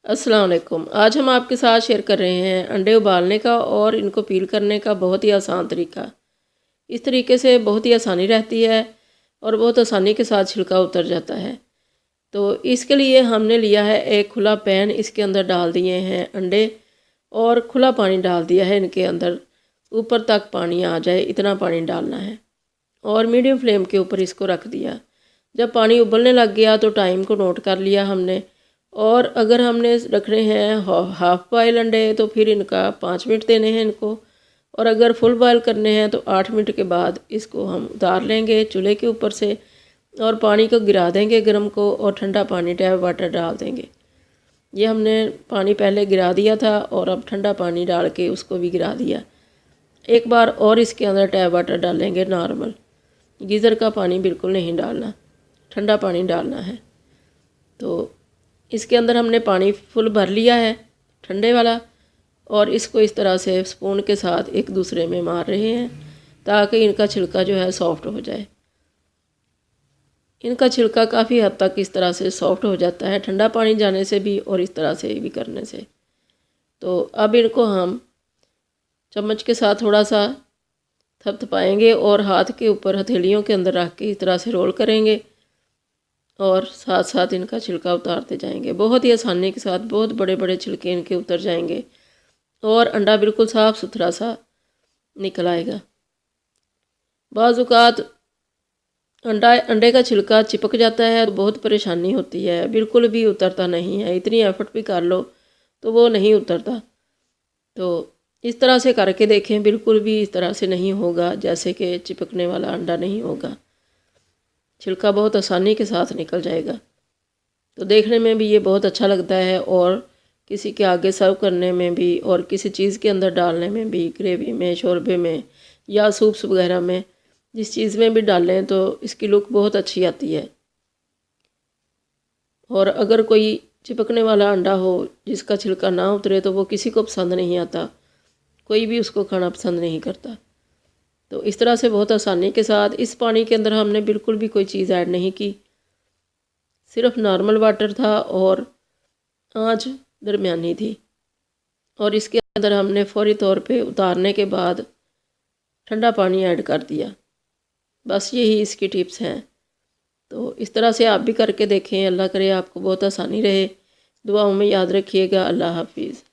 अस्सलाम वालेकुम। आज हम आपके साथ शेयर कर रहे हैं अंडे उबालने का और इनको पील करने का बहुत ही आसान तरीका। इस तरीके से बहुत ही आसानी रहती है और बहुत आसानी के साथ छिलका उतर जाता है। तो इसके लिए हमने लिया है एक खुला पैन, इसके अंदर डाल दिए हैं अंडे और खुला पानी डाल दिया है इनके अंदर, ऊपर तक पानी आ जाए इतना पानी डालना है और मीडियम फ्लेम के ऊपर इसको रख दिया। जब पानी उबलने लग गया तो टाइम को नोट कर लिया हमने, और अगर हमने रखने हैं हाफ़ बॉयल अंडे तो फिर इनका 5 मिनट देने हैं इनको, और अगर फुल बॉयल करने हैं तो 8 मिनट के बाद इसको हम उतार लेंगे चूल्हे के ऊपर से और पानी को गिरा देंगे गर्म को, और ठंडा पानी टैप वाटर डाल देंगे। ये हमने पानी पहले गिरा दिया था और अब ठंडा पानी डाल के उसको भी गिरा दिया। एक बार और इसके अंदर टैप वाटर डालेंगे नॉर्मल, गीज़र का पानी बिल्कुल नहीं डालना, ठंडा पानी डालना है। तो इसके अंदर हमने पानी फुल भर लिया है ठंडे वाला, और इसको इस तरह से स्पून के साथ एक दूसरे में मार रहे हैं ताकि इनका छिलका जो है सॉफ्ट हो जाए। इनका छिलका काफ़ी हद तक इस तरह से सॉफ्ट हो जाता है ठंडा पानी जाने से भी और इस तरह से भी करने से। तो अब इनको हम चम्मच के साथ थोड़ा सा थपथपाएंगे और हाथ के ऊपर हथेलियों के अंदर रख के इस तरह से रोल करेंगे और साथ साथ इनका छिलका उतारते जाएंगे। बहुत ही आसानी के साथ बहुत बड़े बड़े छिलके इनके उतर जाएंगे और अंडा बिल्कुल साफ़ सुथरा सा निकल आएगा। बाज़ औक़ात अंडे का छिलका चिपक जाता है तो बहुत परेशानी होती है, बिल्कुल भी उतरता नहीं है, इतनी एफर्ट भी कर लो तो वो नहीं उतरता। तो इस तरह से करके देखें, बिल्कुल भी इस तरह से नहीं होगा जैसे कि चिपकने वाला अंडा नहीं होगा, छिलका बहुत आसानी के साथ निकल जाएगा। तो देखने में भी ये बहुत अच्छा लगता है और किसी के आगे सर्व करने में भी और किसी चीज़ के अंदर डालने में भी, ग्रेवी में, शोरबे में या सूप्स वगैरह में, जिस चीज़ में भी डालें तो इसकी लुक बहुत अच्छी आती है। और अगर कोई चिपकने वाला अंडा हो जिसका छिलका ना उतरे तो वो किसी को पसंद नहीं आता, कोई भी उसको खाना पसंद नहीं करता। तो इस तरह से बहुत आसानी के साथ, इस पानी के अंदर हमने बिल्कुल भी कोई चीज़ ऐड नहीं की, सिर्फ नॉर्मल वाटर था और आंच दरमियानी थी, और इसके अंदर हमने फौरी तौर पे उतारने के बाद ठंडा पानी ऐड कर दिया। बस यही इसकी टिप्स हैं। तो इस तरह से आप भी करके देखें। अल्लाह करे आपको बहुत आसानी रहे। दुआओं में याद रखिएगा। अल्लाह हाफिज़।